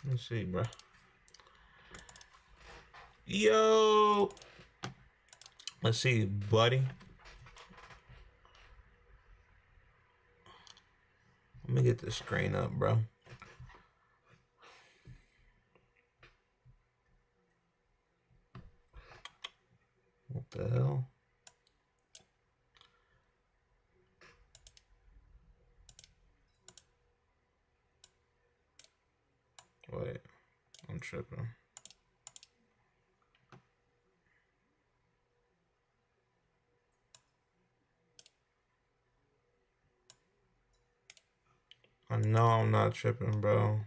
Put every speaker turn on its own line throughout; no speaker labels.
Let me see, bro. Yo, let's see, buddy. Let me get this screen up, bro. What the hell? Wait, I'm tripping. I know I'm not tripping, bro.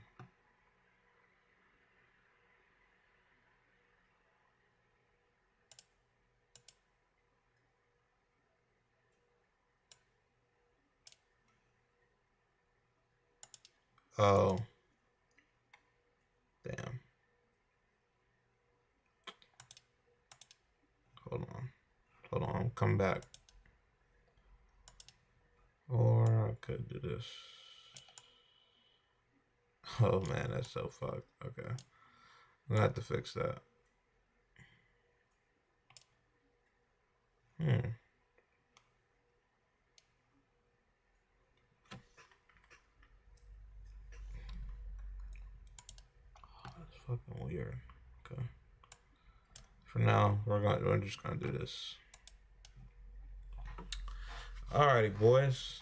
Oh, damn. Hold on. Hold on. Come back. Or I could do this. Oh, man. That's so fucked. Okay. I'm gonna have to fix that. Hmm. That's fucking weird. Okay. For now, we're just gonna do this. Alrighty, boys.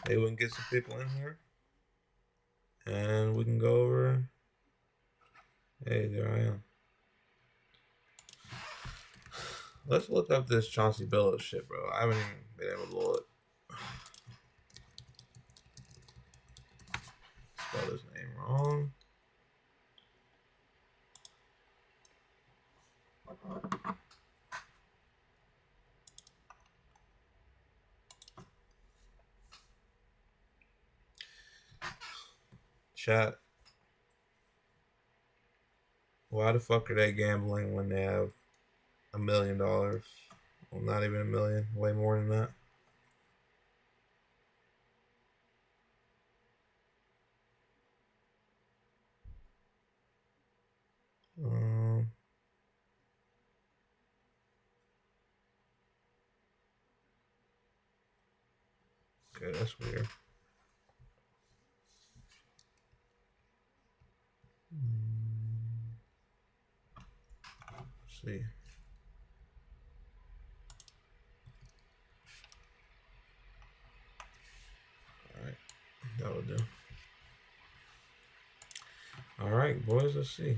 Maybe we can get some people in here, and we can go over. Hey, there I am. Let's look up this Chauncey Billups shit, bro. I haven't even been able to look. Spell his name wrong. Chat. Why the fuck are they gambling when they have $1 million? Well, not even a million. Way more than that. Um, okay, that's weird. Let's see. Alright, that would do. Alright, boys, let's see.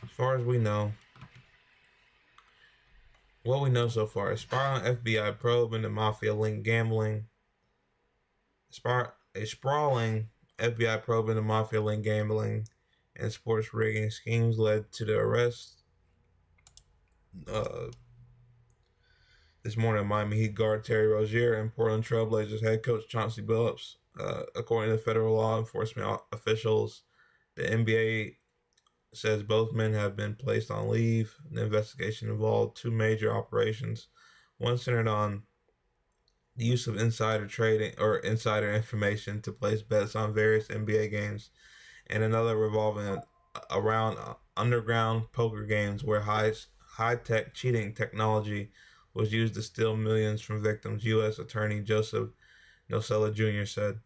As far as we know, what we know so far, a spiraling FBI probe into mafia-linked gambling. A sprawling FBI probe into mafia-linked gambling and sports rigging schemes led to the arrest uh, this morning, Miami Heat guard Terry Rozier and Portland Trailblazers head coach Chauncey Billups. According to federal law enforcement officials, the NBA says both men have been placed on leave. The investigation involved two major operations. One centered on the use of insider trading or insider information to place bets on various NBA games, and another revolving around underground poker games where high tech cheating technology was used to steal millions from victims. U.S. Attorney Joseph Nosella Jr. said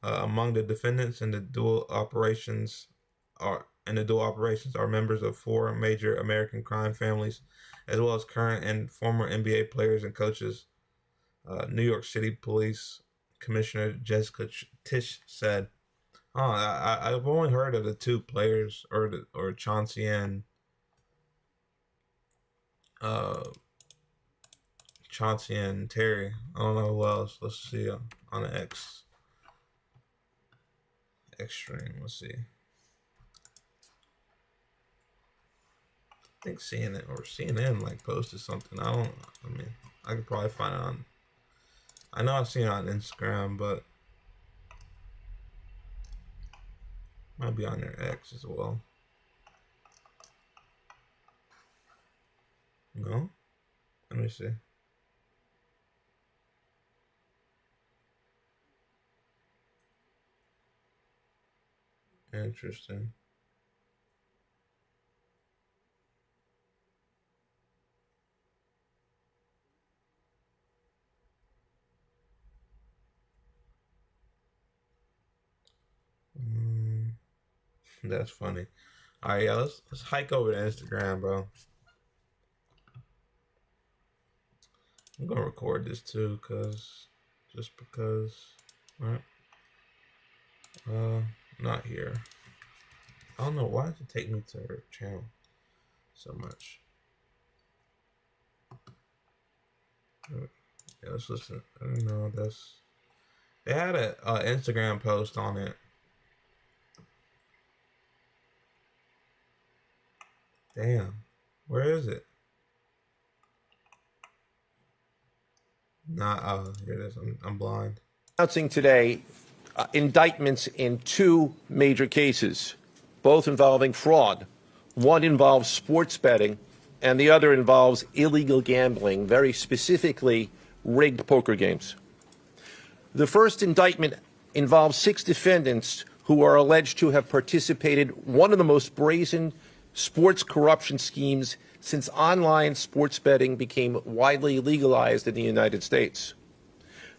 among the defendants in the dual operations are members of four major American crime families, as well as current and former NBA players and coaches. New York City Police Commissioner Jessica Tisch said, "Oh, I've only heard of the two players, or Chauncey and uh, Chauncey and Terry. I don't know who else. Let's see on the X stream. Let's see. I think CNN like posted something. I don't. I mean, I could probably find it on. I know I've seen it on Instagram, but might be on their X as well. No, let me see. Interesting. That's funny. All right, yeah, let's hike over to Instagram, bro. I'm gonna record this too, just because. All right. Not here. I don't know why does it take me to her channel so much. Yeah, let's listen. I don't know. They had a Instagram post on it. Damn, where is it? Nah, here it is. I'm blind.
Announcing today indictments in two major cases, both involving fraud. One involves sports betting, and the other involves illegal gambling, very specifically rigged poker games. The first indictment involves 6 defendants who are alleged to have participated in one of the most brazen sports corruption schemes since online sports betting became widely legalized in the United States.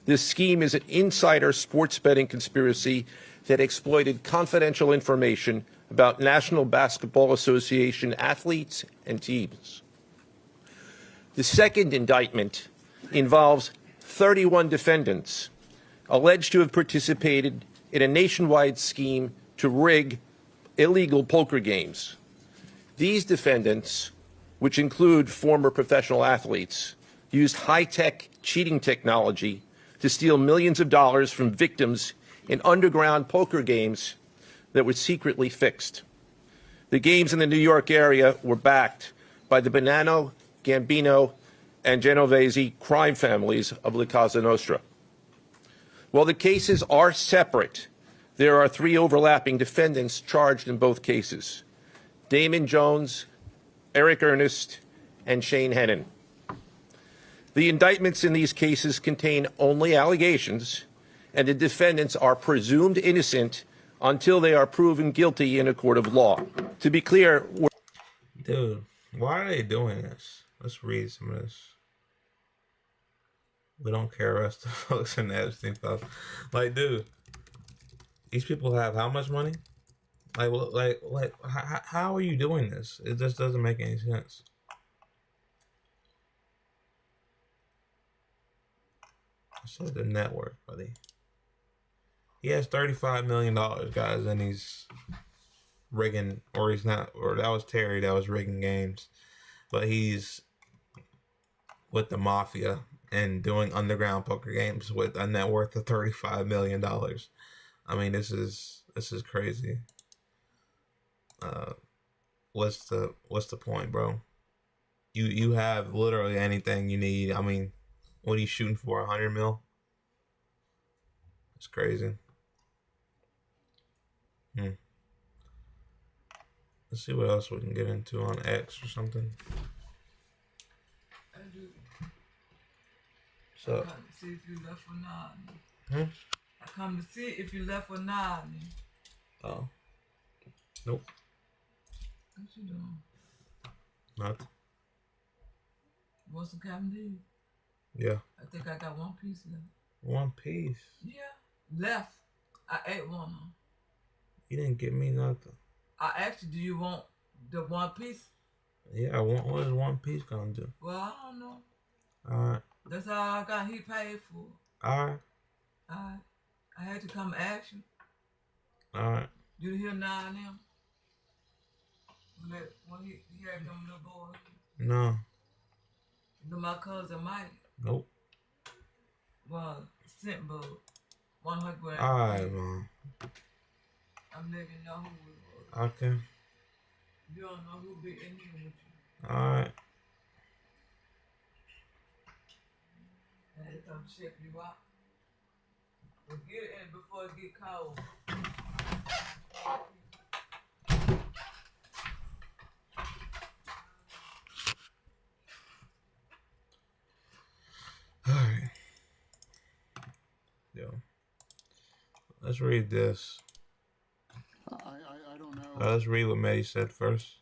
This scheme is an insider sports betting conspiracy that exploited confidential information about National Basketball Association athletes and teams. The second indictment involves 31 defendants alleged to have participated in a nationwide scheme to rig illegal poker games. These defendants, which include former professional athletes, used high-tech cheating technology to steal millions of dollars from victims in underground poker games that were secretly fixed. The games in the New York area were backed by the Bonanno, Gambino, and Genovese crime families of La Cosa Nostra. While the cases are separate, there are 3 overlapping defendants charged in both cases: Damon Jones, Eric Ernest, and Shane Hennon. The indictments in these cases contain only allegations, and the defendants are presumed innocent until they are proven guilty in a court of law. To be clear,
dude, why are they doing this? Let's read some of this. We don't care rest of folks in the Epstein files. Like, dude, these people have how much money? How are you doing this? It just doesn't make any sense. I said the network, buddy. He has $35 million, guys, and he's rigging, or he's not, or that was Terry that was rigging games, but he's with the mafia and doing underground poker games with a net worth of $35 million. I mean, this is crazy. What's the point, bro? You have literally anything you need. I mean, what are you shooting for? 100 mil? It's crazy. Let's see what else we can get into on X or something. So,
I come to see if you left for nothing. I come to see if you left for nothing.
Oh. Nope.
What you doing?
Nothing.
Want some Captain D?
Yeah.
I think I got 1 piece left.
1 piece?
Yeah. Left. I ate one of them.
You didn't give me nothing.
I asked you, do you want the 1 piece?
Yeah, what is 1 piece gonna do?
Well, I don't know.
Alright.
That's all I got. He paid for.
Alright.
Alright. I had to come ask you.
Alright.
You hear 9 of them? When he had them little boys.
No.
You know my cousin Mike?
Nope.
Well, Scent Bug. 100.
Alright, Mom.
I'm letting you know who it was.
Okay.
You don't know who be in here with you.
Alright.
I had to come check you out. But get it in before it get cold.
Alright. Yo. Let's read this. Let's read what Maddie said first.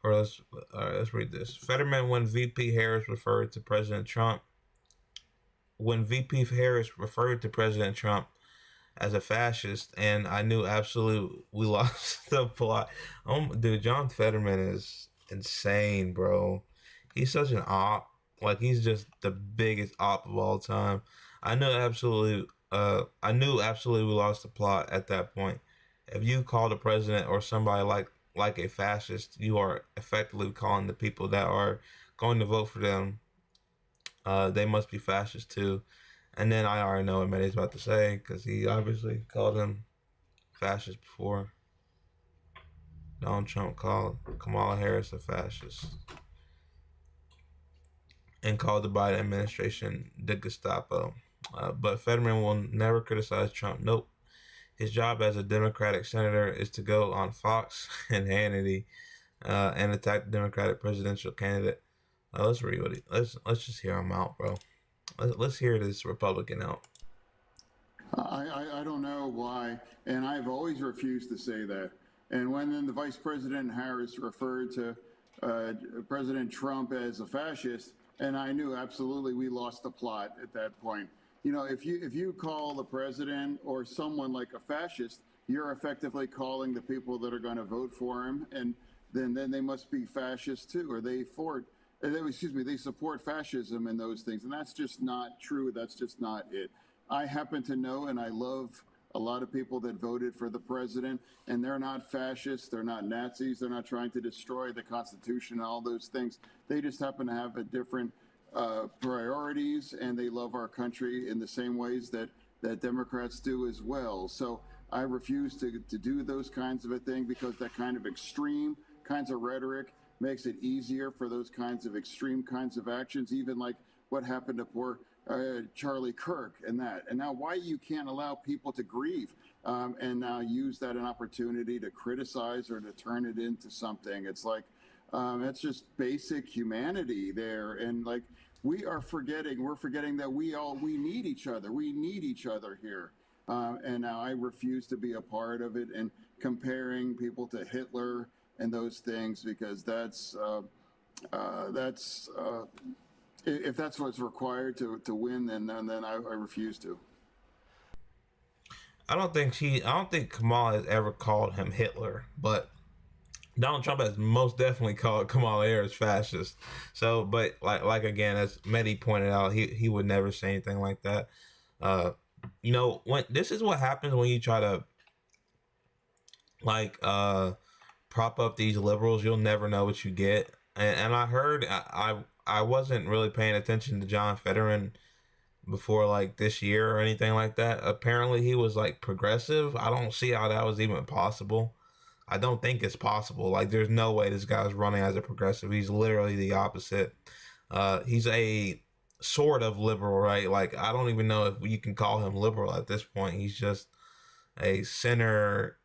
Or let's read this. Fetterman, when VP Harris referred to President Trump as a fascist, and I knew absolute we lost the plot. Dude, John Fetterman is insane, bro. He's such an op. Like, he's just the biggest op of all time. I knew absolutely we lost the plot at that point. If you call the president or somebody like a fascist, you are effectively calling the people that are going to vote for them, they must be fascist too. And then I already know what Maddie's about to say, because he obviously called him fascist before. Donald Trump called Kamala Harris a fascist and called the Biden administration the Gestapo. But Fetterman will never criticize Trump. Nope. His job as a Democratic senator is to go on Fox and Hannity and attack the Democratic presidential candidate. Let's read what let's just hear him out, bro. Let's hear this Republican out.
I don't know why, and I've always refused to say that. And when then the Vice President Harris referred to President Trump as a fascist, and I knew absolutely we lost the plot at that point. You know, if you call the president or someone like a fascist, you're effectively calling the people that are going to vote for him, and then they must be fascists too, or they support fascism and those things, and that's just not true. That's just not it. I happen to know, and I love a lot of people that voted for the president, and they're not fascists, they're not Nazis, they're not trying to destroy the Constitution and all those things. They just happen to have a different priorities, and they love our country in the same ways that Democrats do as well. So I refuse to do those kinds of a thing, because that kind of extreme kinds of rhetoric makes it easier for those kinds of extreme kinds of actions, even like what happened to poor Charlie Kirk and that. And now why you can't allow people to grieve and now use that an opportunity to criticize or to turn it into something. It's like, it's just basic humanity there. And like, we're forgetting that we need each other. We need each other here. And now I refuse to be a part of it and comparing people to Hitler and those things, because if that's what's required to win, then I refuse to.
I don't think Kamala has ever called him Hitler, but Donald Trump has most definitely called Kamala Harris fascist. So, but like again, as Mehdi pointed out, he would never say anything like that. You know, when this is what happens when you try to prop up these liberals, you'll never know what you get. And I heard I wasn't really paying attention to John Fetterman before like this year or anything like that. Apparently he was like progressive. I don't see how that was even possible. I don't think it's possible. Like, there's no way this guy's running as a progressive. He's literally the opposite. He's a sort of liberal, right? Like, I don't even know if you can call him liberal at this point. He's just a center,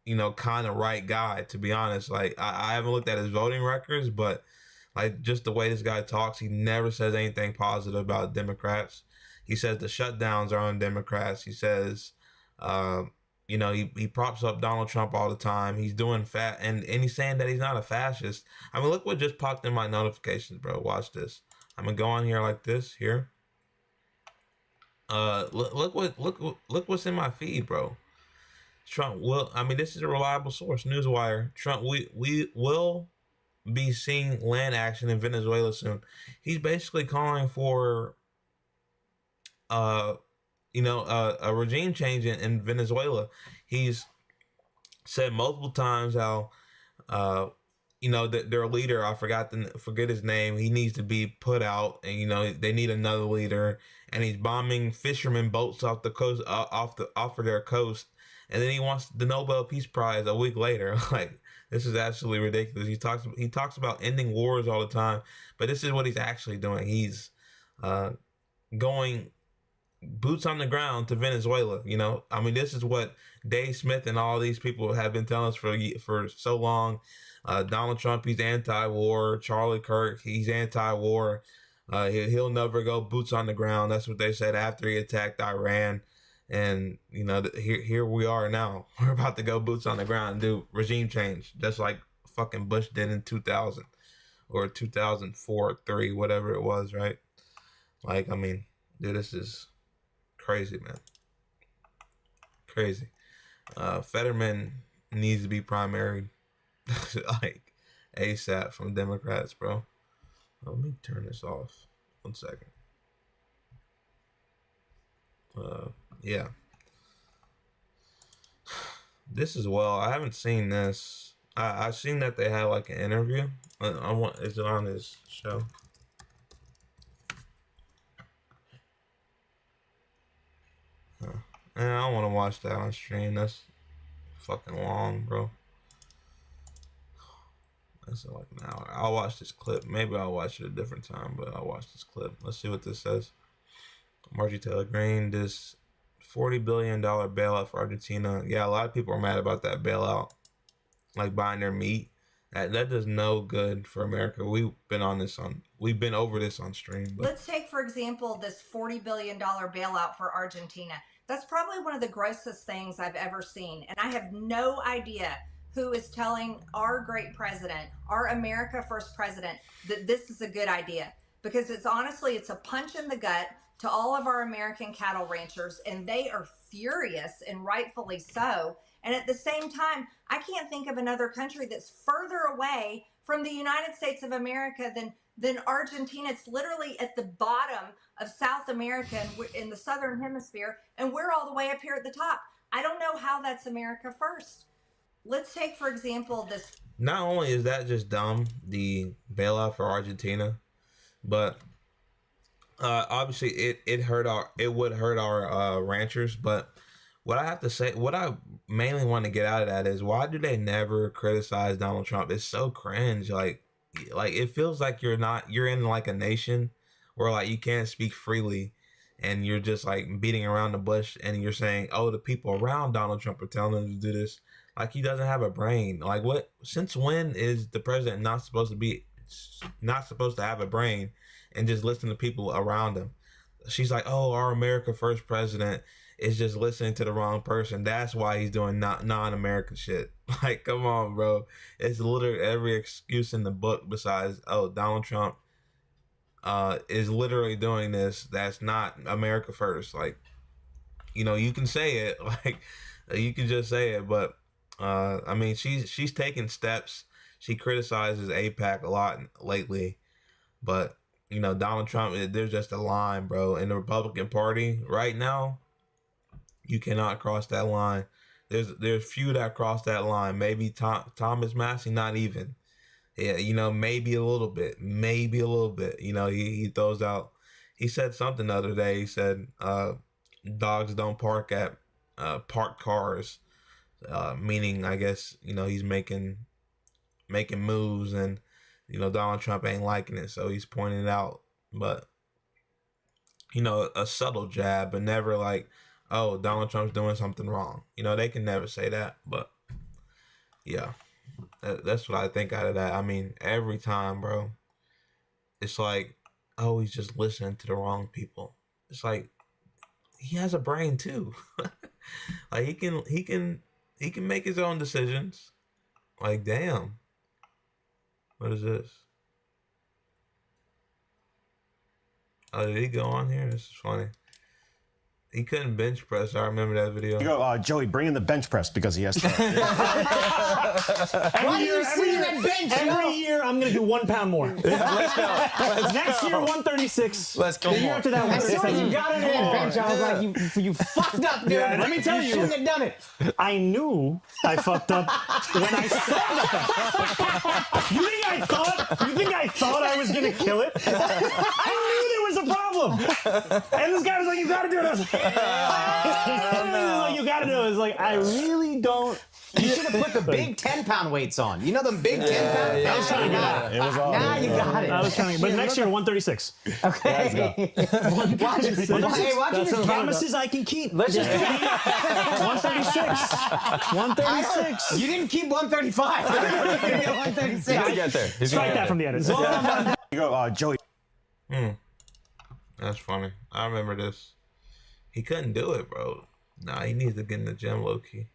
you know, kind of right guy, to be honest. Like, I haven't looked at his voting records, but like, just the way this guy talks, he never says anything positive about Democrats. He says the shutdowns are on Democrats. He says, you know, he props up Donald Trump all the time. He's doing and he's saying that he's not a fascist. I mean, look what just popped in my notifications, bro. Watch this. I'm gonna go on here like this here. Look what's in my feed, bro. Trump will. I mean, this is a reliable source, Newswire. Trump, we will be seeing land action in Venezuela soon. He's basically calling for a regime change in Venezuela. He's said multiple times how that their leader, I forget his name, he needs to be put out, and you know they need another leader, and he's bombing fishermen boats off the coast, off of their coast, and then he wants the Nobel Peace Prize a week later. Like, this is absolutely ridiculous. He talks about ending wars all the time, but this is what he's actually doing. He's going boots on the ground to Venezuela. You know, I mean, this is what Dave Smith and all these people have been telling us for so long. Donald Trump, he's anti-war. Charlie Kirk, he's anti-war. He'll never go boots on the ground. That's what they said after he attacked Iran. And, here we are now. We're about to go boots on the ground and do regime change, just like fucking Bush did in 2000 or 2004, 3, whatever it was, right? Like, I mean, dude, this is crazy, man. Crazy. Fetterman needs to be primaried, like, ASAP from Democrats, bro. Let me turn this off. 1 second. Yeah. This as well. I haven't seen this. I've seen that they had like an interview. Is it on his show? I don't want to watch that on stream. That's fucking long, bro. That's like an hour. I'll watch this clip. Maybe I'll watch it a different time, but I'll watch this clip. Let's see what this says. Margie Taylor Greene, this $40 billion bailout for Argentina. Yeah, a lot of people are mad about that bailout, like buying their meat. That does no good for America. We've been over this on stream. But.
Let's take, for example, this $40 billion bailout for Argentina. That's probably one of the grossest things I've ever seen. And I have no idea who is telling our great president, our America First president, that this is a good idea. Because it's a punch in the gut to all of our American cattle ranchers, and they are furious, and rightfully so. And at the same time, I can't think of another country that's further away from the United States of America than Argentina. It's literally at the bottom of South America in the Southern Hemisphere, and we're all the way up here at the top. I don't know how that's America First. Let's take, for example, this.
Not only is that just dumb, the bailout for Argentina, but obviously it would hurt our ranchers. But what I have to say, what I mainly want to get out of that is, why do they never criticize Donald Trump? It's so cringe. Like it feels like you're in like a nation where like you can't speak freely, and you're just like beating around the bush, and you're saying, oh, the people around Donald Trump are telling him to do this. Like, he doesn't have a brain. Like, what? Since when is the president not supposed to have a brain and just listen to people around him? She's like, oh, our America First president is just listening to the wrong person. That's why he's doing non-American shit. Like, come on, bro. It's literally every excuse in the book besides, oh, Donald Trump is literally doing this. That's not America First. Like, you can say it. Like, you can just say it, but I mean, she's taken steps. She criticizes AIPAC a lot lately, but Donald Trump, there's just a line, bro. In the Republican Party right now, you cannot cross that line. There's few that cross that line. Maybe Thomas Massey, not even. Yeah, maybe a little bit. He throws out. He said something the other day. He said, dogs don't park at parked cars. Meaning, I guess, he's making moves, and Donald Trump ain't liking it, so he's pointing it out. But a subtle jab, but never like, oh, Donald Trump's doing something wrong. They can never say that. But yeah, that's what I think out of that. I mean, every time, bro, it's like, oh, he's just listening to the wrong people. It's like, he has a brain too. Like, he can make his own decisions. Like, damn. What is this? Oh, did he go on here? This is funny. He couldn't bench press. I remember that video.
You go, Joey, bring in the bench press because he has to.
Why do you see that bench? Every year, I'm going to do 1 pound more.
Let's go.
Next year, 136.
Let's go.
The year after that,
As soon as you got into that bench, I was like, you fucked up, dude.
Yeah, let me tell you.
shouldn't have done it.
I knew I fucked up when I saw that. You think I thought I was going to kill it? I knew there was a problem. And this guy was like, you got to do it. I was like, you got to do it. I was like, I really don't.
You should have put the big 10-pound weights on. You know them big 10-pound?
I was trying to get it.
It was all
Now you got it.
I was trying to, but next year, 136.
Okay. Watch it. Watch it.
Promises I can keep.
Let's just do
136. 136.
You didn't keep 135. 136.
He's gonna get there.
Strike that from the edit.
You go, Joey.
Hmm. That's funny. I remember this. He couldn't do it, bro. Nah, he needs to get in the gym, low key.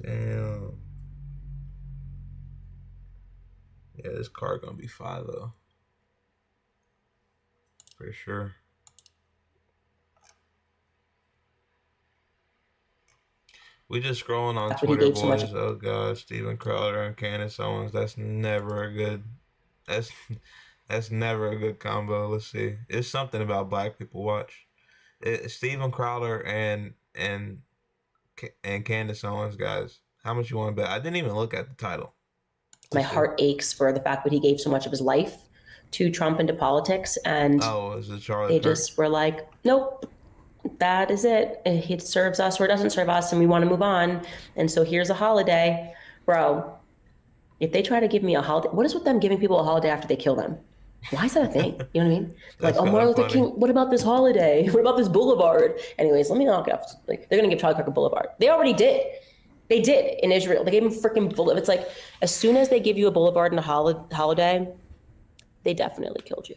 Damn. Yeah, this card gonna be fire though, for sure. We just scrolling on
That's what he
Twitter,
gave so much.
boys. Oh god, Steven Crowder and Candace Owens. That's never a good. That's that's never a good combo. Let's see. It's something about black people. Watch. Steven Crowder and Candace Owens, guys. How much you want to bet? I didn't even look at the title.
My heart aches for the fact that he gave so much of his life to Trump and to politics, and
is it Charlie
they
Kirk?
just were like, nope, that is it. It serves us or it doesn't serve us, and we want to move on. And so here's a holiday. Bro, if they try to give me a holiday, what is with them giving people a holiday after they kill them? Why is that a thing? You know what I mean? Like, oh, Martin Luther King, what about this holiday? What about this boulevard? Anyways, let me knock it off. Like, they're going to give Charlie Kirk a boulevard. They already did. They did in Israel. They gave him freaking boulevard. It's like, as soon as they give you a boulevard and a holiday, they definitely killed you.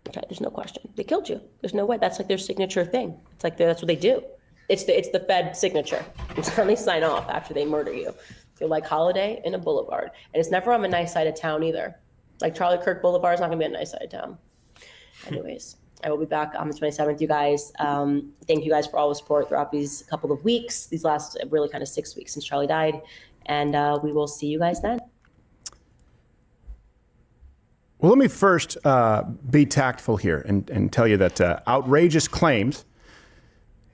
Okay, there's no question. They killed you. There's no way. That's like their signature thing. It's like that's what they do. It's the Fed signature. It's when they sign off after they murder you. They're like holiday and a boulevard. And it's never on a nice side of town either. Like Charlie Kirk Boulevard is not going to be a nice side of town. Anyways, I will be back on the 27th, you guys. Thank you guys for all the support throughout these couple of weeks, these last really kind of 6 weeks since Charlie died. And we will see you guys then.
Well, let me first be tactful here and tell you that outrageous claims,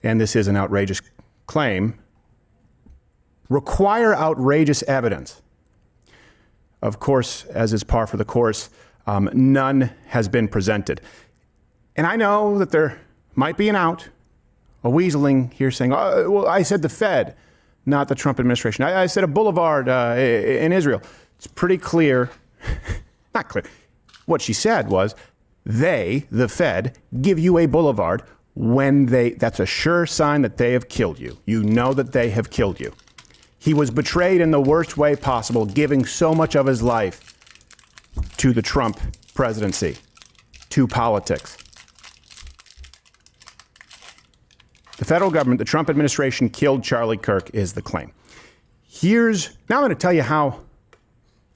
and this is an outrageous claim, require outrageous evidence. Of course, as is par for the course, none has been presented. And I know that there might be a weaseling here saying, oh, well, I said the Fed, not the Trump administration. I said a boulevard in Israel. It's pretty clear, not clear. What she said was, they, the Fed, give you a boulevard when that's a sure sign that they have killed you. You know that they have killed you. He was betrayed in the worst way possible, giving so much of his life to the Trump presidency, to politics. The federal government, the Trump administration killed Charlie Kirk is the claim. Now I'm going to tell you how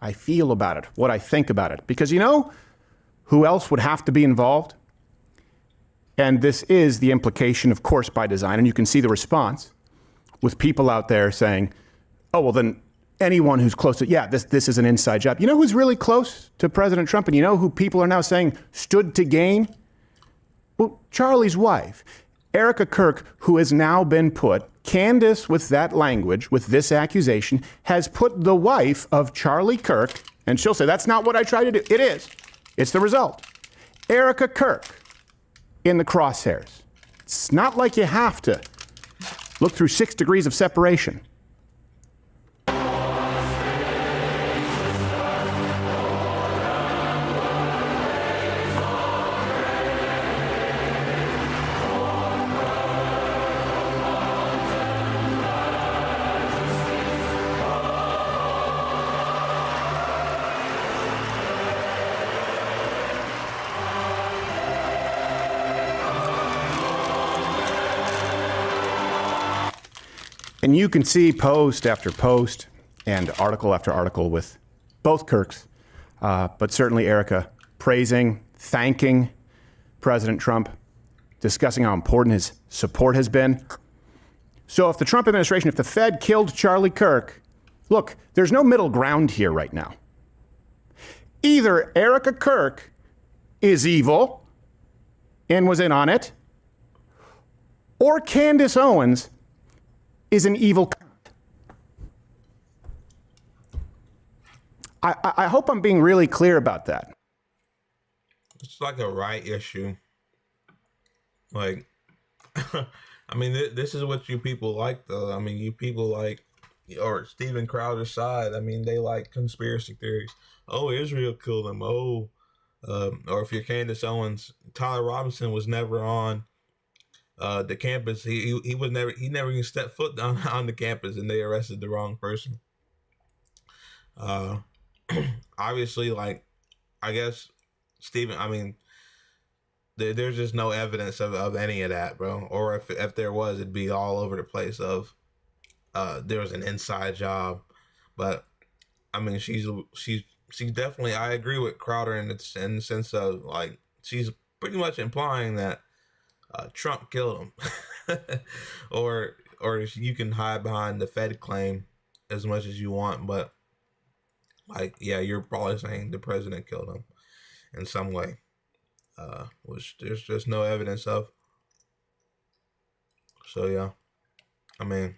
I feel about it, what I think about it. Because you know who else would have to be involved? And this is the implication, of course, by design. And you can see the response with people out there saying, oh, well, then anyone who's close to, this is an inside job. You know who's really close to President Trump? And you know who people are now saying stood to gain? Well, Charlie's wife, Erica Kirk, who has now been put, Candace with that language, with this accusation, has put the wife of Charlie Kirk, and she'll say, that's not what I tried to do. It is. It's the result. Erica Kirk in the crosshairs. It's not like you have to look through 6 degrees of separation. And you can see post after post and article after article with both Kirks, but certainly Erica praising, thanking President Trump, discussing how important his support has been. So if the Trump administration, if the Fed killed Charlie Kirk, look, there's no middle ground here right now. Either Erica Kirk is evil and was in on it, or Candace Owens is an evil. I hope I'm being really clear about that.
It's like a right issue. Like, I mean, this is what you people like, though. I mean, you people like, or Steven Crowder's side. I mean, they like conspiracy theories. Oh, Israel killed him. Oh, or if you're Candace Owens, Tyler Robinson was never on the campus. He never even stepped foot on the campus, and they arrested the wrong person. Uh, obviously, like, I guess Stephen. I mean, there's just no evidence of any of that, bro. Or if there was, it'd be all over the place. Of there was an inside job, but I mean, she's definitely. I agree with Crowder in the sense of, like, she's pretty much implying that Trump killed him, or you can hide behind the Fed claim as much as you want, but, like, yeah, you're probably saying the president killed him in some way, which there's just no evidence of. So yeah, I mean,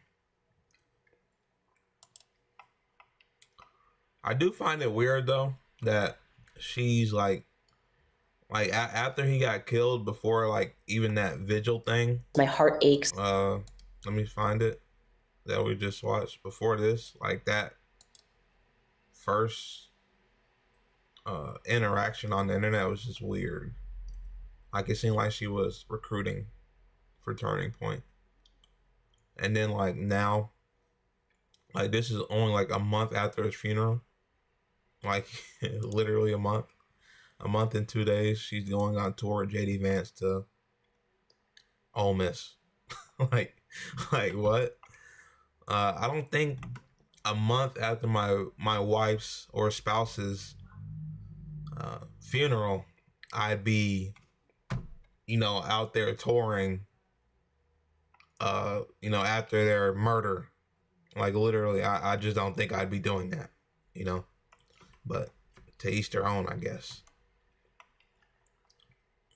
I do find it weird though that she's like after he got killed, before like even that vigil thing.
My heart aches.
Let me find it that we just watched before this, like that first interaction on the internet was just weird. Like, it seemed like she was recruiting for Turning Point, and then like now, like, this is only like a month after his funeral, like literally a month and 2 days, she's going on tour with JD Vance to Ole Miss. like what? I don't think a month after my wife's or spouse's funeral, I'd be, out there touring, after their murder. Like, literally, I just don't think I'd be doing that, but to each their own, I guess.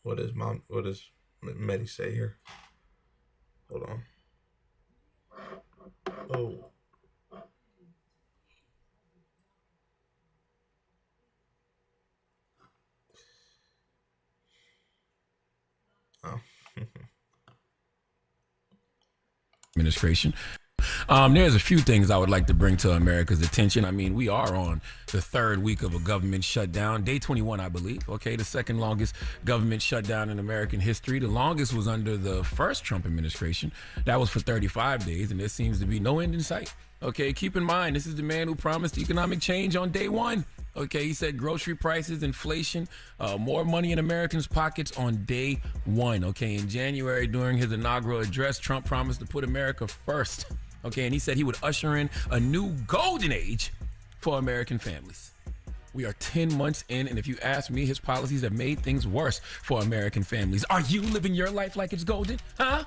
What does Medi say here? Hold on. Oh. Oh.
Administration. There's a few things I would like to bring to America's attention. I mean, we are on the third week of a government shutdown, day 21, I believe. Okay, the second longest government shutdown in American history. The longest was under the first Trump administration. That was for 35 days, and there seems to be no end in sight. Okay, keep in mind, this is the man who promised economic change on day one. Okay, he said grocery prices, inflation, more money in Americans' pockets on day one. Okay, in January, during his inaugural address, Trump promised to put America first. Okay, and he said he would usher in a new golden age for American families. We are 10 months in, and if you ask me, his policies have made things worse for American families. Are you living your life like it's golden? Huh?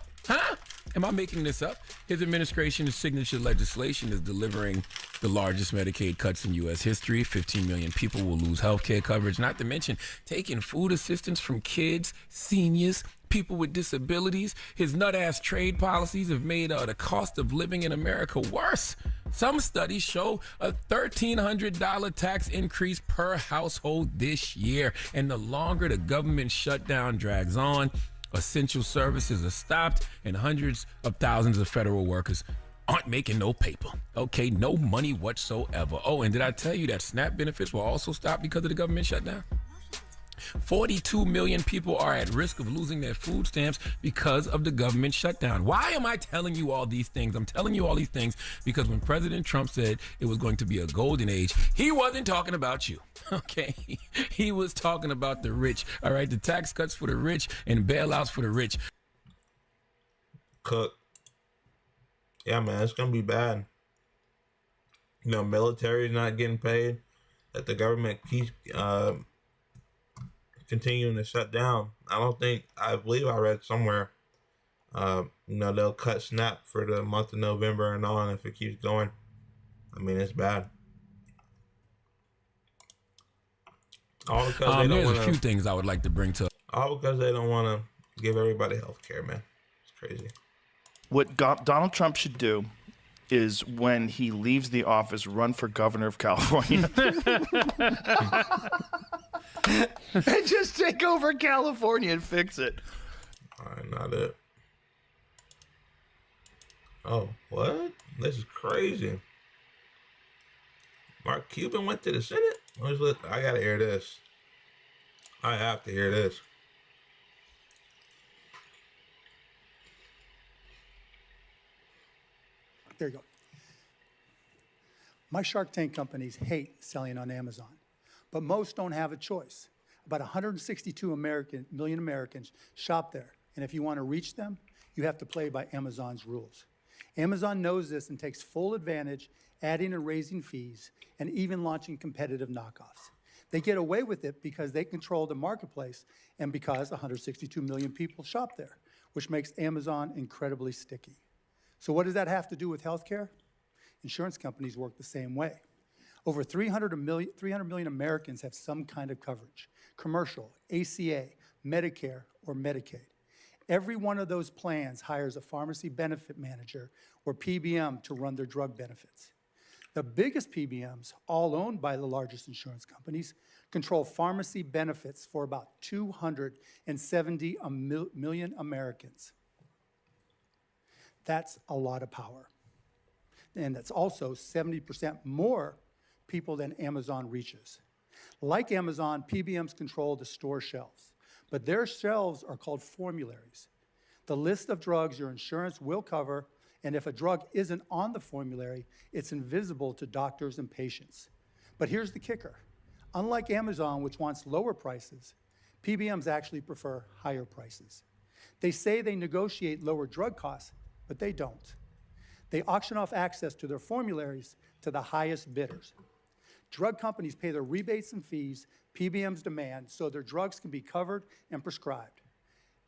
Am I making this up? His administration's signature legislation is delivering the largest Medicaid cuts in U.S. history. 15 million people will lose health care coverage, not to mention taking food assistance from kids, seniors, people with disabilities. His nut-ass trade policies have made the cost of living in America worse. Some studies show a $1,300 tax increase per household this year. And the longer the government shutdown drags on, essential services are stopped, and hundreds of thousands of federal workers aren't making no paper. Okay, no money whatsoever. Oh, and did I tell you that SNAP benefits will also stop because of the government shutdown? 42 million people are at risk of losing their food stamps because of the government shutdown. Why am I telling you all these things? I'm telling you all these things because when President Trump said it was going to be a golden age, he wasn't talking about you, okay? He was talking about the rich, all right? The tax cuts for the rich and bailouts for the rich.
Cook. Yeah, man, it's going to be bad. Military is not getting paid, that the government keeps continuing to shut down. I believe I read somewhere, they'll cut SNAP for the month of November and on if it keeps going. I mean, it's bad. All because they don't
there's a few things I would like to bring to.
All because they don't want to give everybody health care, man. It's crazy.
What Donald Trump should do is, when he leaves the office, run for governor of California. And just take over California and fix it.
All right, not it. Oh, what? This is crazy. Mark Cuban went to the Senate? I gotta hear this. I have to hear this.
There you go. My Shark Tank companies hate selling on Amazon, but most don't have a choice. About 162 million Americans shop there, and if you want to reach them, you have to play by Amazon's rules. Amazon knows this and takes full advantage, adding and raising fees, and even launching competitive knockoffs. They get away with it because they control the marketplace and because 162 million people shop there, which makes Amazon incredibly sticky. So what does that have to do with healthcare? Insurance companies work the same way. Over 300 million Americans have some kind of coverage: commercial, ACA, Medicare, or Medicaid. Every one of those plans hires a pharmacy benefit manager, or PBM, to run their drug benefits. The biggest PBMs, all owned by the largest insurance companies, control pharmacy benefits for about 270 million Americans. That's a lot of power. And that's also 70% more people than Amazon reaches. Like Amazon, PBMs control the store shelves, but their shelves are called formularies. The list of drugs your insurance will cover, and if a drug isn't on the formulary, it's invisible to doctors and patients. But here's the kicker. Unlike Amazon, which wants lower prices, PBMs actually prefer higher prices. They say they negotiate lower drug costs, but they don't. They auction off access to their formularies to the highest bidders. Drug companies pay the rebates and fees PBMs demand so their drugs can be covered and prescribed.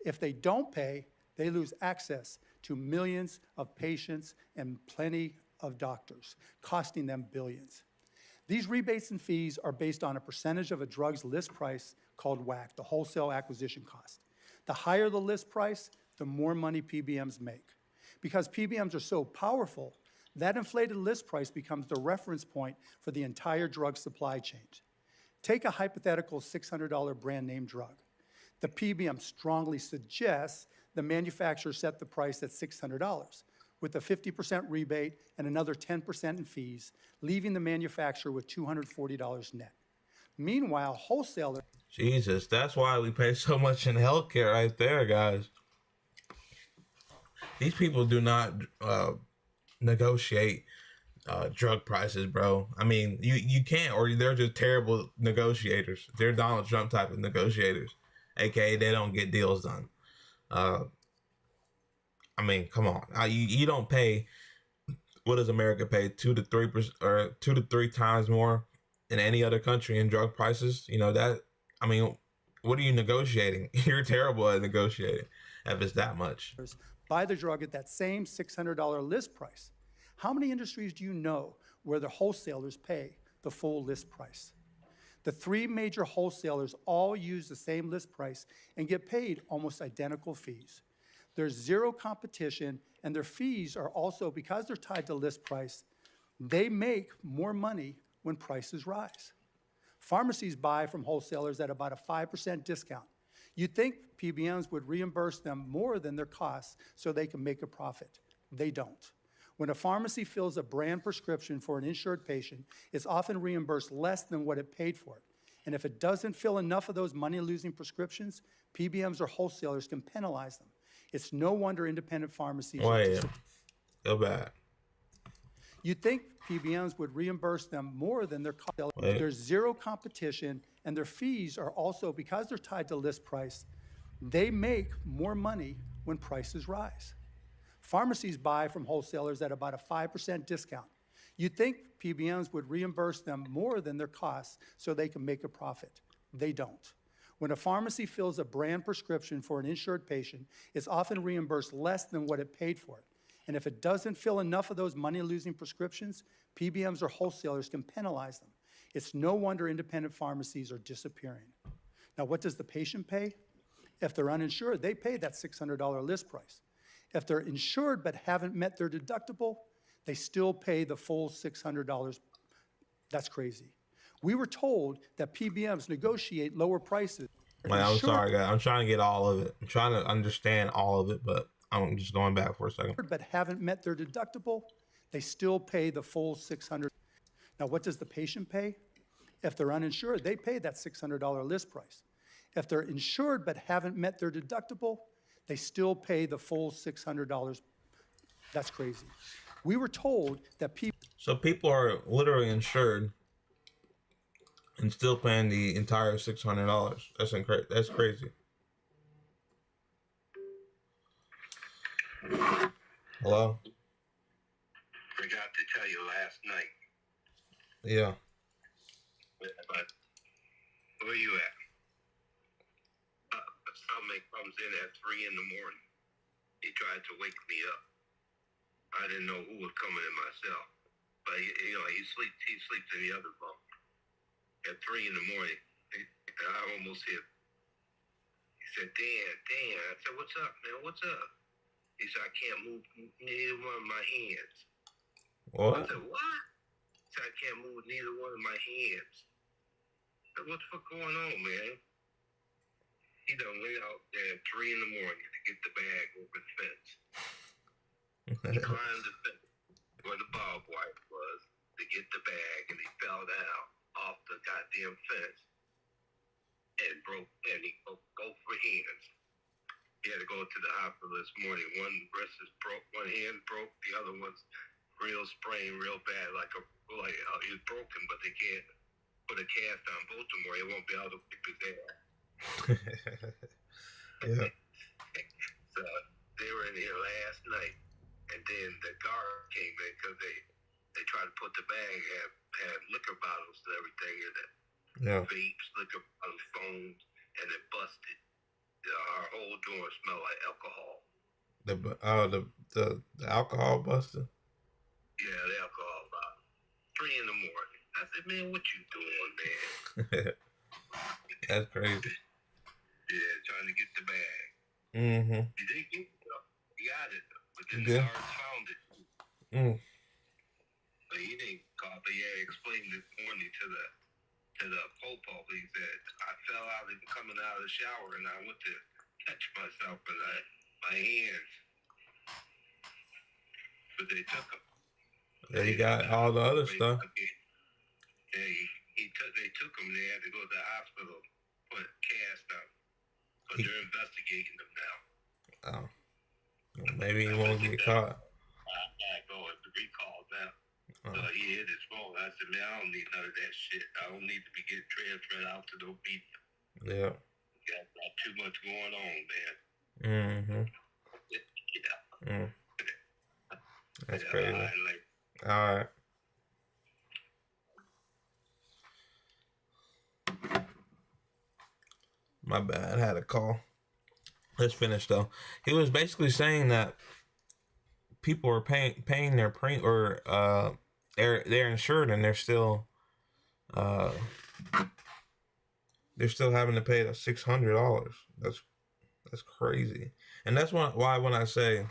If they don't pay, they lose access to millions of patients and plenty of doctors, costing them billions. These rebates and fees are based on a percentage of a drug's list price called WAC, the wholesale acquisition cost. The higher the list price, the more money PBMs make. Because PBMs are so powerful, that inflated list price becomes the reference point for the entire drug supply chain. Take a hypothetical $600 brand name drug. The PBM strongly suggests the manufacturer set the price at $600, with a 50% rebate and another 10% in fees, leaving the manufacturer with $240 net. Meanwhile, wholesalers...
Jesus, that's why we pay so much in healthcare right there, guys. These people do not negotiate drug prices, bro. I mean, you can't, or they're just terrible negotiators. They're Donald Trump type of negotiators, aka they don't get deals done. I mean, come on. You don't pay. What does America pay? 2 to 3% or 2 to 3 times more than any other country in drug prices? You know that. I mean, what are you negotiating? You're terrible at negotiating if it's that much.
Buy the drug at that same $600 list price. How many industries do you know where the wholesalers pay the full list price? The 3 major wholesalers all use the same list price and get paid almost identical fees. There's zero competition, and their fees are also, because they're tied to list price, they make more money when prices rise. Pharmacies buy from wholesalers at about a 5% discount. You'd think PBMs would reimburse them more than their costs so they can make a profit. They don't. When a pharmacy fills a brand prescription for an insured patient, it's often reimbursed less than what it paid for it. And if it doesn't fill enough of those money-losing prescriptions, PBMs or wholesalers can penalize them. It's no wonder independent pharmacies...
Wait, go back.
You'd think PBMs would reimburse them more than their cost. There's zero competition, and their fees are also, because they're tied to list price, they make more money when prices rise. Pharmacies buy from wholesalers at about a 5% discount. You'd think PBMs would reimburse them more than their costs so they can make a profit. They don't. When a pharmacy fills a brand prescription for an insured patient, it's often reimbursed less than what it paid for it. And if it doesn't fill enough of those money-losing prescriptions, PBMs or wholesalers can penalize them. It's no wonder independent pharmacies are disappearing. Now, what does the patient pay? If they're uninsured, they pay that $600 list price. If they're insured but haven't met their deductible, they still pay the full $600. That's crazy. We were told that PBMs negotiate lower prices.
Wait, I'm sorry, guys. I'm trying to get all of it. I'm trying to understand all of it, but I'm just going back for a second.
But haven't met their deductible, they still pay the full $600. Now, what does the patient pay? If they're uninsured, they pay that $600 list price. If they're insured but haven't met their deductible, they still pay the full $600. That's crazy. We were told that people...
So people are literally insured and still paying the entire $600. That's crazy. Hello?
Forgot to tell you last night.
Yeah.
But where you at? Somebody comes in at 3 in the morning. He tried to wake me up. I didn't know who was coming in my cell. But, he sleeps in the other bunk. At 3 in the morning, I almost hit. He said, Dan. I said, what's up, man? What's up? He said, I can't move neither one of my hands.
What?
I said, what? He said, I can't move neither one of my hands. I said, what the fuck going on, man? He done went out there at 3 in the morning to get the bag over the fence. He climbed the fence where the barbed wire was to get the bag, and he fell down off the goddamn fence and he broke both her hands. He had to go to the hospital this morning. One wrist is broke, one hand broke, the other one's real sprained, real bad, he's broken, but they can't put a cast on both of them or he won't be able to pick his ass.
Yeah.
So they were in here last night, and then the guard came in because they tried to put the bag, had liquor bottles and everything in it.
Yeah.
Vapes, liquor bottles, phones, and it busted. Our whole door smelled like alcohol.
The alcohol busted?
Yeah, the alcohol bottle. 3 in the morning. I said, man, what you doing, man?
That's crazy.
Yeah, trying to get the bag.
Mm-hmm.
He didn't get it, though. He got it, though. But then
Yeah.
the guards found it. But he didn't call. But yeah, he explained this morning to the popo. He said, I fell out and coming out of the shower, and I went to catch myself, but my hands. But they took them.
Yeah, you got all the other stuff.
Yeah, they took him. They had to go to the hospital, put a cast on. But they're investigating them now.
Oh. Well, maybe he won't get caught.
I gotta go at the recall now. So he hit his phone. I said, man, I don't need none of that shit. I don't need to be getting transferred out to no people.
Yeah.
Got too much going on, man.
Mm-hmm.
Yeah.
Mm. That's
Yeah,
crazy. All right. My bad. I had a call. Let's finish though. He was basically saying that people are paying their they're insured and they're still having to pay the $600. That's crazy. And that's why when I say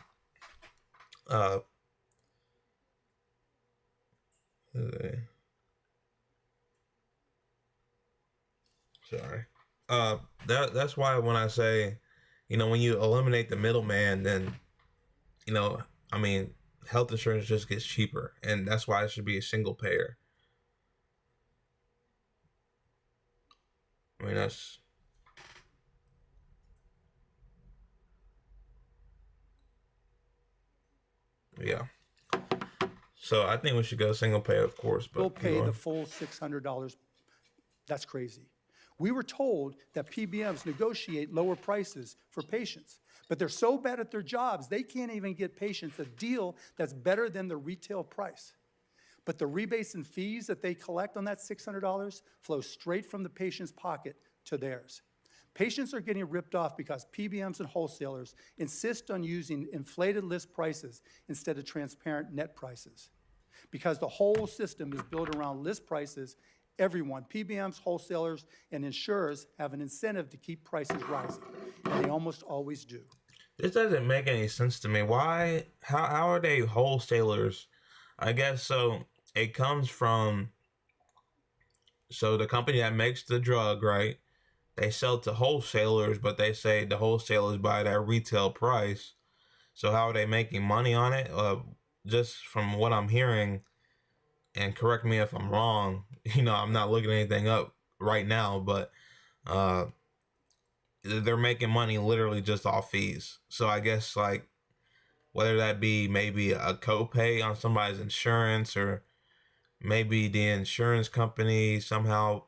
sorry. That's why when I say, when you eliminate the middleman, then, I mean, health insurance just gets cheaper, and that's why it should be a single payer. I mean, that's yeah. So I think we should go single payer, of course, but
We'll pay the full $600. That's crazy. We were told that PBMs negotiate lower prices for patients, but they're so bad at their jobs, they can't even get patients a deal that's better than the retail price. But the rebates and fees that they collect on that $600 flow straight from the patient's pocket to theirs. Patients are getting ripped off because PBMs and wholesalers insist on using inflated list prices instead of transparent net prices. Because the whole system is built around list prices, everyone, PBMs, wholesalers, and insurers have an incentive to keep prices rising, and they almost always do.
This doesn't make any sense to me. Why? How are they wholesalers? I guess so. It comes from the company that makes the drug, right? They sell to wholesalers, but they say the wholesalers buy that retail price. So how are they making money on it? Just from what I'm hearing, and correct me if I'm wrong, I'm not looking anything up right now, but they're making money literally just off fees. So I guess whether that be maybe a copay on somebody's insurance or maybe the insurance company somehow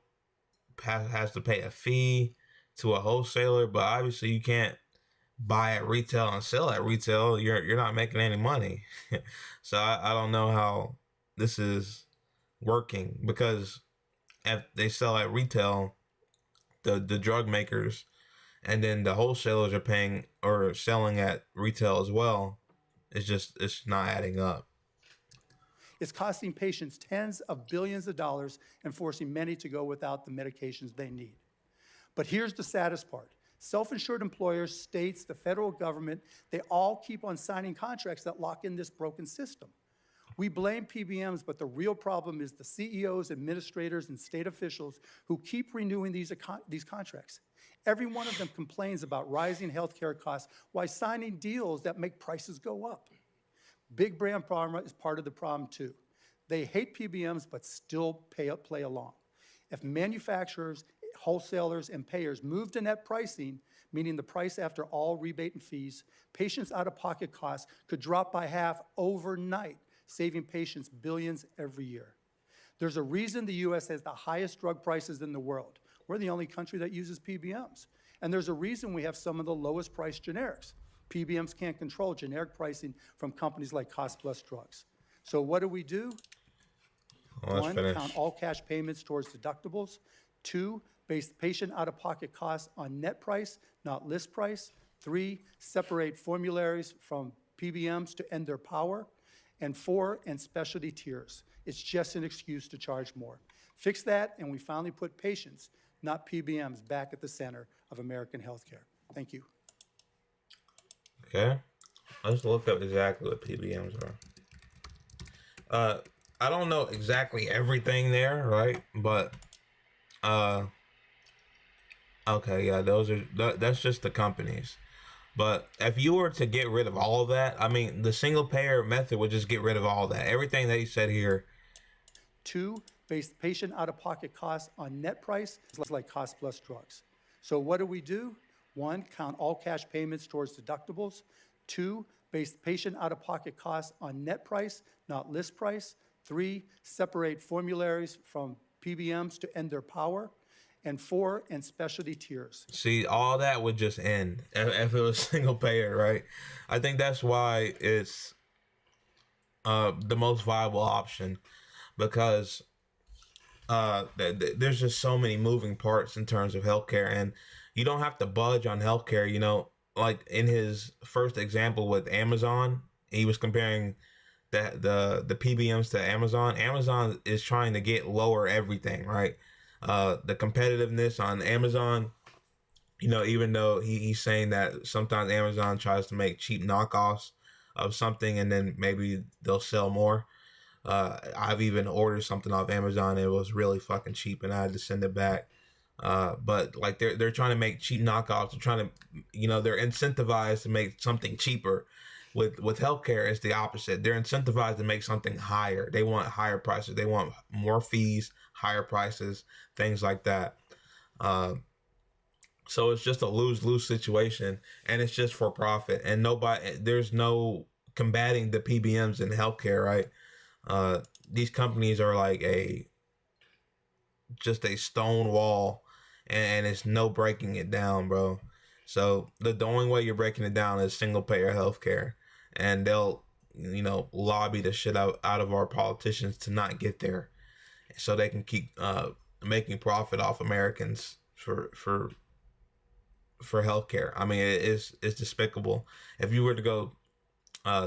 has to pay a fee to a wholesaler, but obviously you can't buy at retail and sell at retail. You're not making any money. So I don't know how this is working, because if they sell at retail, the drug makers and then the wholesalers are paying or selling at retail as well. It's not adding up.
It's costing patients tens of billions of dollars and forcing many to go without the medications they need. But here's the saddest part. Self-insured employers, states, the federal government, they all keep on signing contracts that lock in this broken system. We blame PBMs, but the real problem is the CEOs, administrators, and state officials who keep renewing these contracts. Every one of them complains about rising healthcare costs while signing deals that make prices go up. Big brand pharma is part of the problem too. They hate PBMs, but still play along. If manufacturers, wholesalers, and payers move to net pricing, meaning the price after all rebate and fees, patients' out-of-pocket costs could drop by half overnight, saving patients billions every year. There's a reason the U.S. has the highest drug prices in the world. We're the only country that uses PBMs. And there's a reason we have some of the lowest priced generics. PBMs can't control generic pricing from companies like Cost Plus Drugs. So what do? One, count all cash payments towards deductibles. Two, base patient out-of-pocket costs on net price, not list price. Three, separate formularies from PBMs to end their power. And four, and specialty tiers. It's just an excuse to charge more. Fix that, and we finally put patients, not PBMs, back at the center of American healthcare. Thank you.
Okay, let's look up exactly what PBMs are. I don't know exactly everything there, right? But okay, yeah, that's just the companies. But if you were to get rid of all of that, I mean, the single payer method would just get rid of all that. Everything that he said here.
Two, base patient out-of-pocket costs on net price, like Cost Plus Drugs. So what do? One, count all cash payments towards deductibles. Two, base patient out-of-pocket costs on net price, not list price. Three, separate formularies from PBMs to end their power. And four, and specialty tiers.
See, all that would just end if it was single payer, right? I think that's why it's the most viable option, because there's just so many moving parts in terms of healthcare, and you don't have to budge on healthcare. You know, like in his first example with Amazon, he was comparing the PBMs to Amazon. Amazon is trying to get lower everything, right? The competitiveness on Amazon, you know, even though he's saying that sometimes Amazon tries to make cheap knockoffs of something and then maybe they'll sell more. I've even ordered something off Amazon and it was really fucking cheap and I had to send it back. But like they're trying to make cheap knockoffs. They're trying to, you know, they're incentivized to make something cheaper. With healthcare, it's the opposite. They're incentivized to make something higher. They want higher prices. They want more fees, higher prices, things like that. So it's just a lose-lose situation, and it's just for profit. And there's no combating the PBMs in healthcare, right? These companies are like just a stone wall, and it's no breaking it down, bro. So the only way you're breaking it down is single payer healthcare, and they'll, you know, lobby the shit out of our politicians to not get there, so they can keep making profit off Americans for healthcare. I mean, it's despicable. If you were to go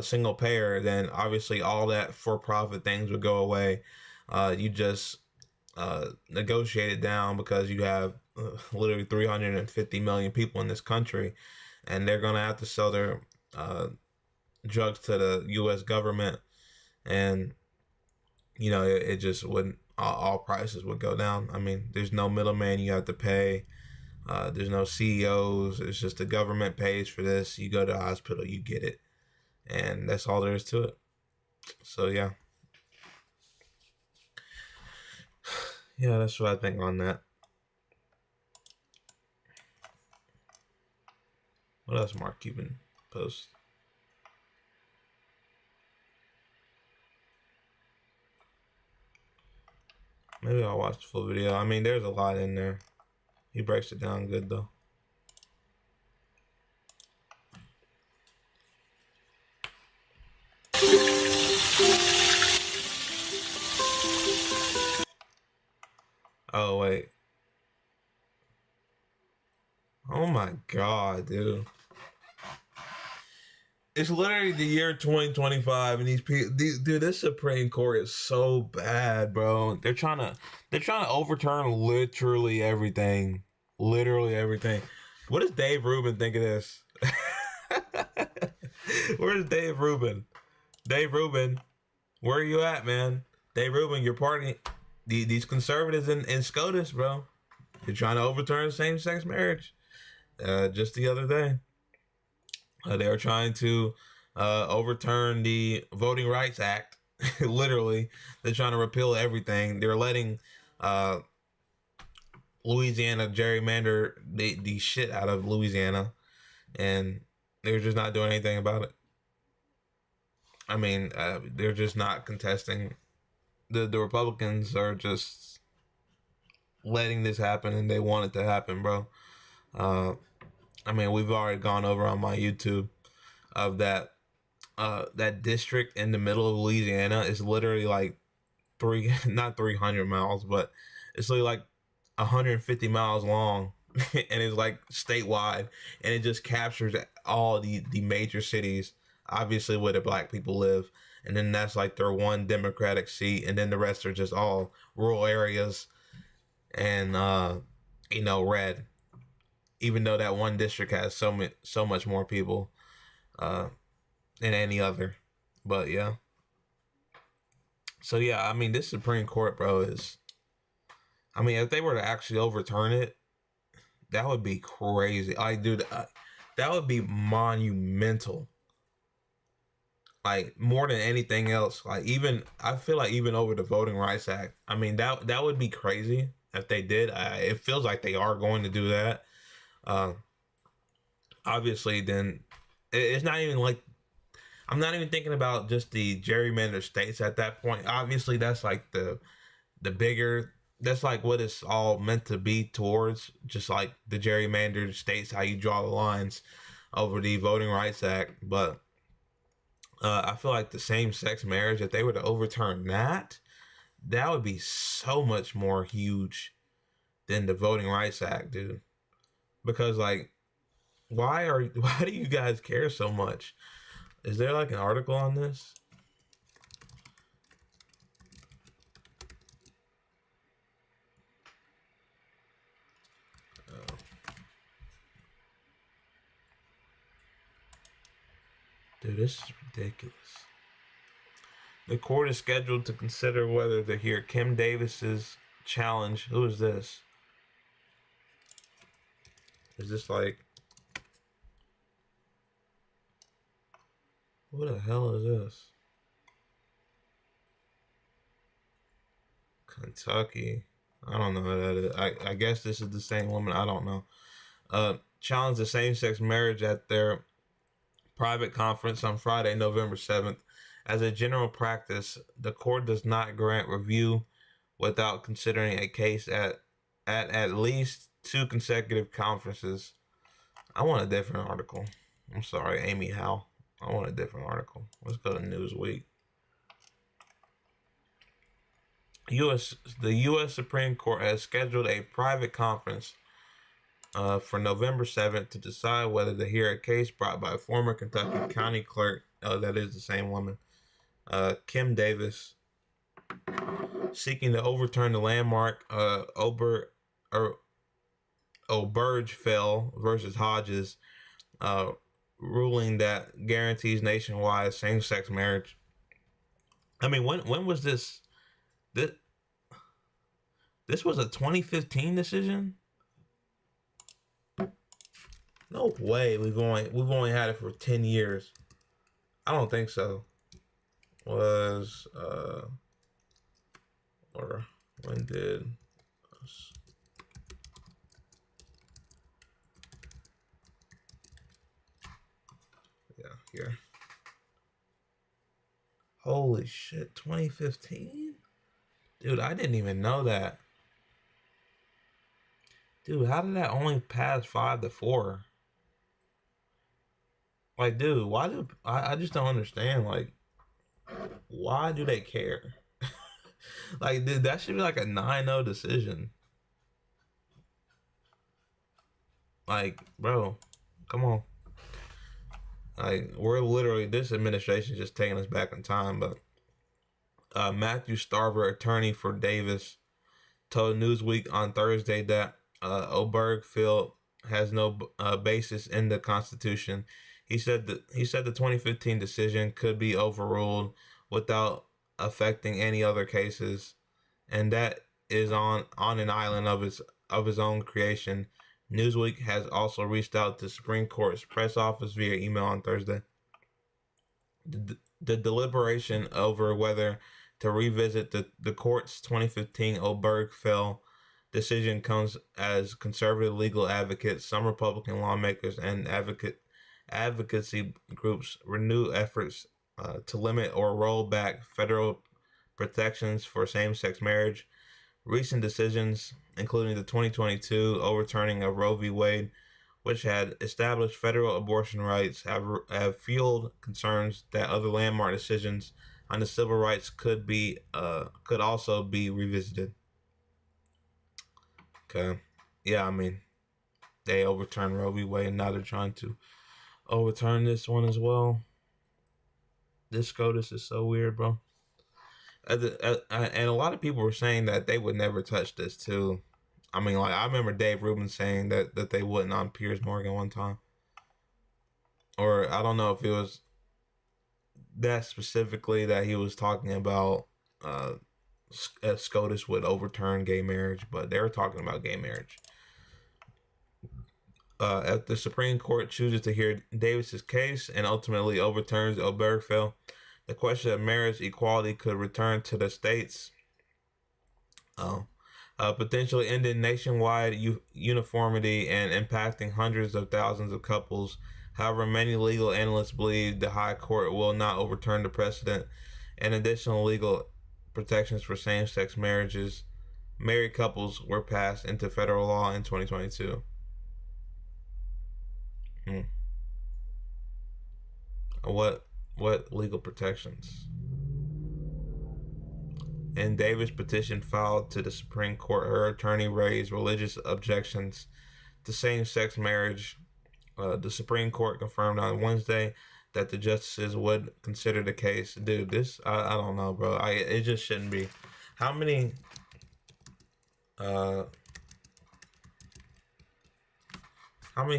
single payer, then obviously all that for profit things would go away. You just negotiate it down because you have literally 350 million people in this country, and they're gonna have to sell their drugs to the U.S. government, and you know it just wouldn't. All prices would go down. I mean, there's no middleman you have to pay. There's no CEOs. It's just the government pays for this. You go to the hospital, you get it, and that's all there is to it. So yeah. Yeah, that's what I think on that. What else Mark Cuban post? Maybe I'll watch the full video. I mean, there's a lot in there. He breaks it down good though. Oh wait. Oh my god, dude. It's literally the year 2025, and dude, this Supreme Court is so bad, bro. They're trying to overturn literally everything. Literally everything. What does Dave Rubin think of this? Where's Dave Rubin? Dave Rubin, where are you at, man? Dave Rubin, you're partying. These conservatives in SCOTUS, bro. They're trying to overturn same-sex marriage. Just the other day, they were trying to overturn the Voting Rights Act. Literally, they're trying to repeal everything. They're letting Louisiana gerrymander the shit out of Louisiana, and they're just not doing anything about it. I mean, they're just not contesting. The Republicans are just letting this happen, and they want it to happen, bro. I mean, we've already gone over on my YouTube of that district in the middle of Louisiana is literally like not 300 miles, but it's literally like 150 miles long, and it's like statewide, and it just captures all the major cities, obviously where the black people live, and then that's like their one Democratic seat, and then the rest are just all rural areas and red. Even though that one district has so much more people than any other, but yeah. So yeah, I mean, this Supreme Court, bro, is. I mean, if they were to actually overturn it, that would be crazy. Like, dude, that would be monumental. Like, more than anything else. Like, I feel like even over the Voting Rights Act. I mean, that would be crazy if they did. It feels like they are going to do that. Obviously, then it's not even like I'm not even thinking about just the gerrymandered states at that point. Obviously, that's like the bigger. That's like what it's all meant to be towards. Just like the gerrymandered states, how you draw the lines over the Voting Rights Act. But I feel like the same-sex marriage, if they were to overturn that, that would be so much more huge than the Voting Rights Act, dude. Because like, why do you guys care so much? Is there like an article on this? Dude, this is ridiculous. The court is scheduled to consider whether to hear Kim Davis's challenge. Who is this? Is this like... What the hell is this? Kentucky. I don't know who that is. I guess this is the same woman. I don't know. Challenged the same-sex marriage at their private conference on Friday, November 7th. As a general practice, the court does not grant review without considering a case at least 2 consecutive conferences. I want a different article. I'm sorry, Amy Howe. I want a different article. Let's go to Newsweek. The U.S. Supreme Court has scheduled a private conference for November 7th to decide whether to hear a case brought by former Kentucky County Clerk, that is the same woman, Kim Davis, seeking to overturn the landmark Obergefell versus Hodges ruling that guarantees nationwide same-sex marriage. I mean, when was this? This was a 2015 decision? No way. We've only had it for 10 years. I don't think so. Was or when did here. Holy shit, 2015? Dude, I didn't even know that. Dude, how did that only pass 5-4? Like, dude, why do I just don't understand? Like, why do they care? Like, dude, that should be like a 9-0 decision. Like, bro, come on. Like, we're literally, this administration is just taking us back in time. But Matthew Starver, attorney for Davis, told Newsweek on Thursday that Obergefell has no basis in the Constitution. He said the 2015 decision could be overruled without affecting any other cases, and that is on an island of his own creation. Newsweek has also reached out to Supreme Court's press office via email on Thursday. The deliberation over whether to revisit the court's 2015 Obergefell decision comes as conservative legal advocates, some Republican lawmakers, and advocacy groups renew efforts to limit or roll back federal protections for same-sex marriage. Recent decisions, including the 2022 overturning of Roe v. Wade, which had established federal abortion rights, have fueled concerns that other landmark decisions on the civil rights could also be revisited. Okay, yeah, I mean, they overturned Roe v. Wade, and now they're trying to overturn this one as well. This SCOTUS is so weird, bro. And a lot of people were saying that they would never touch this too. I mean, like, I remember Dave Rubin saying that they wouldn't on Piers Morgan one time. Or I don't know if it was that specifically that he was talking about SCOTUS would overturn gay marriage, but they were talking about gay marriage. If the Supreme Court chooses to hear Davis's case and ultimately overturns Obergefell, the question of marriage equality could return to the states, potentially ending nationwide uniformity and impacting hundreds of thousands of couples. However, many legal analysts believe the High Court will not overturn the precedent, and additional legal protections for same-sex marriages. Married couples were passed into federal law in 2022. What legal protections? In Davis' petition filed to the Supreme Court, her attorney raised religious objections to same-sex marriage. The Supreme Court confirmed on Wednesday that the justices would consider the case. Dude, this, I don't know, bro. It just shouldn't be. How many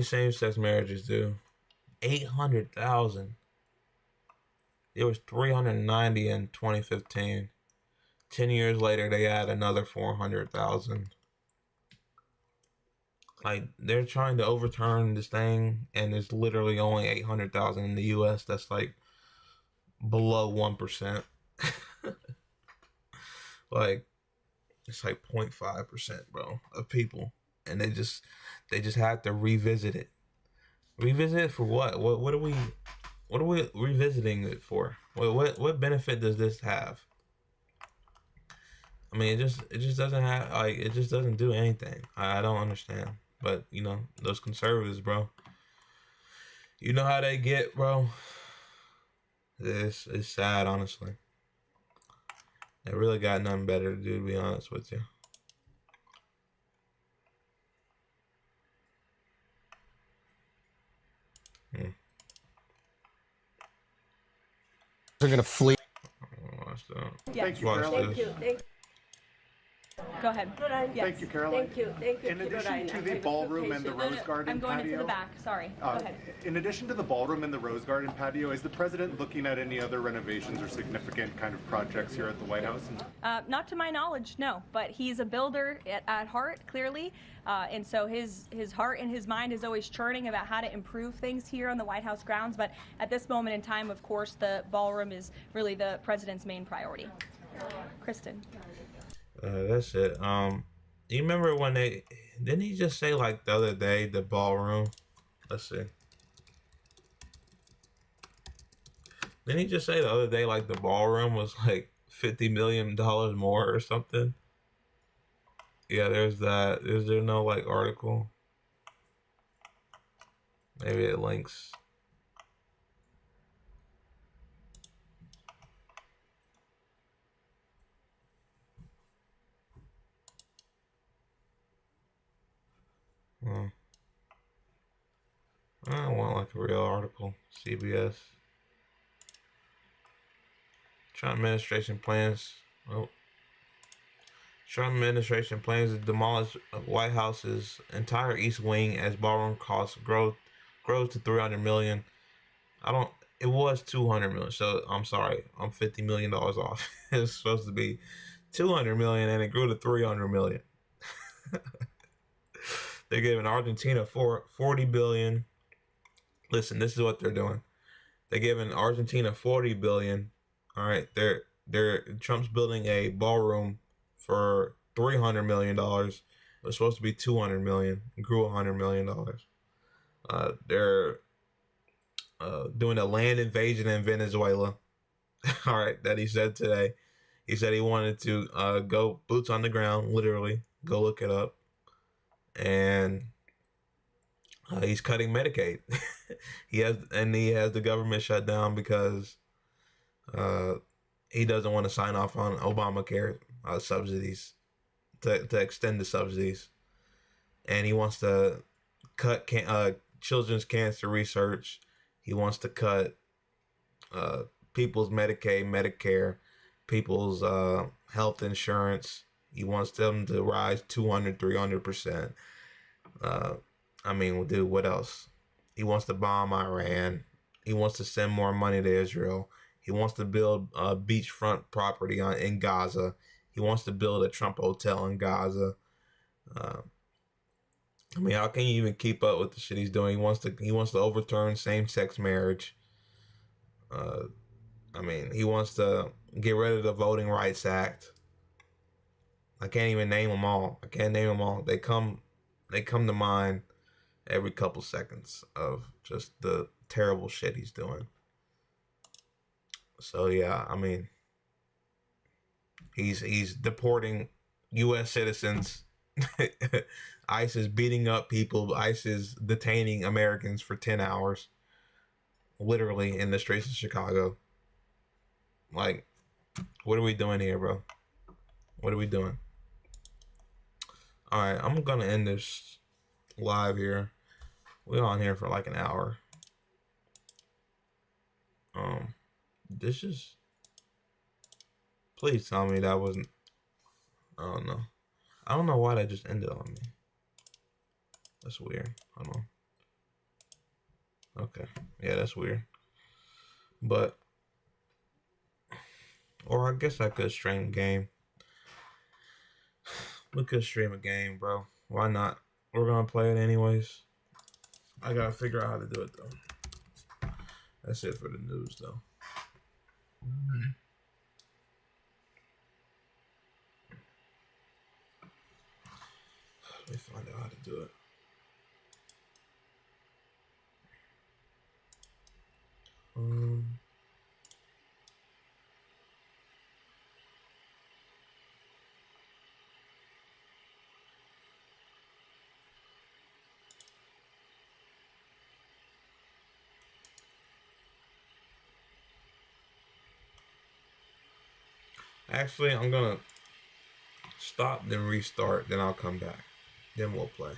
same-sex marriages do? 800,000. It was 390 in 2015. 10 years later, they add another 400,000. Like, they're trying to overturn this thing, and there's literally only 800,000 in the U.S. That's like below 1%. Like, it's like 0.5%, bro, of people, and they just have to revisit it. Revisit it for what? What are we revisiting it for? What benefit does this have? I mean, it just doesn't have, like, it just doesn't do anything. I don't understand. But, you know, those conservatives, bro, you know how they get, bro. It's sad, honestly. They really got nothing better to do, to be honest with you.
They're gonna flee.
Watch that.
Thank you,
Watch
Caroline.
this.
Thank you. Go ahead. Yes.
Thank you, Caroline.
Thank you. Thank you.
In addition to the ballroom and the Rose Garden
I'm going
patio,
into the back. Sorry. Go ahead.
in addition to the ballroom and the Rose Garden patio, is the president looking at any other renovations or significant kind of projects here at the White House?
Not to my knowledge, no. But he's a builder at heart, clearly, and so his heart and his mind is always churning about how to improve things here on the White House grounds. But at this moment in time, of course, the ballroom is really the president's main priority. Kristen.
That's it. You remember when didn't he just say, like, the other day, the ballroom? Let's see. Didn't he just say the other day, like, the ballroom was like $50 million more or something. Yeah, there's that. Is there no like article? Maybe it links. I don't want like a real article. CBS. Trump administration plans. Oh. Trump administration plans to demolish White House's entire East Wing as ballroom costs grows to $300 million. It was 200 million. So I'm sorry, I'm $50 million off. It was supposed to be 200 million, and it grew to 300 million. They're giving Argentina 40 billion. Listen, this is what they're doing. They're giving Argentina 40 billion. All right, Trump's building a ballroom for $300 million. It was supposed to be 200 million. It grew $100 million. They're doing a land invasion in Venezuela. All right, that he said today. He said he wanted to go boots on the ground, literally. Go look it up. And he's cutting Medicaid. he has the government shut down because he doesn't want to sign off on Obamacare subsidies to extend the subsidies, and he wants to cut children's cancer research. He wants to cut people's Medicaid, Medicare, people's health insurance. He wants them to rise 200, 300%. I mean, dude, what else? He wants to bomb Iran. He wants to send more money to Israel. He wants to build a beachfront property in Gaza. He wants to build a Trump hotel in Gaza. I mean, how can you even keep up with the shit he's doing? He wants to overturn same-sex marriage. I mean, he wants to get rid of the Voting Rights Act. I can't even name them all. I can't name them all. They come to mind every couple seconds of just the terrible shit he's doing. So yeah, I mean, he's deporting U.S. citizens. ICE is beating up people. ICE is detaining Americans for 10 hours, literally in the streets of Chicago. Like, what are we doing here, bro? What are we doing? All right, I'm gonna end this live here. We're on here for like an hour. This is. Please tell me that wasn't. I don't know. I don't know why that just ended on me. That's weird. Hold on. Okay. Yeah, that's weird. But. Or I guess I could stream a game. We could stream a game, bro. Why not? We're gonna play it anyways. I gotta figure out how to do it though. That's it for the news though. Let me find out how to do it. Actually, I'm gonna stop, then restart, then I'll come back. Then we'll play.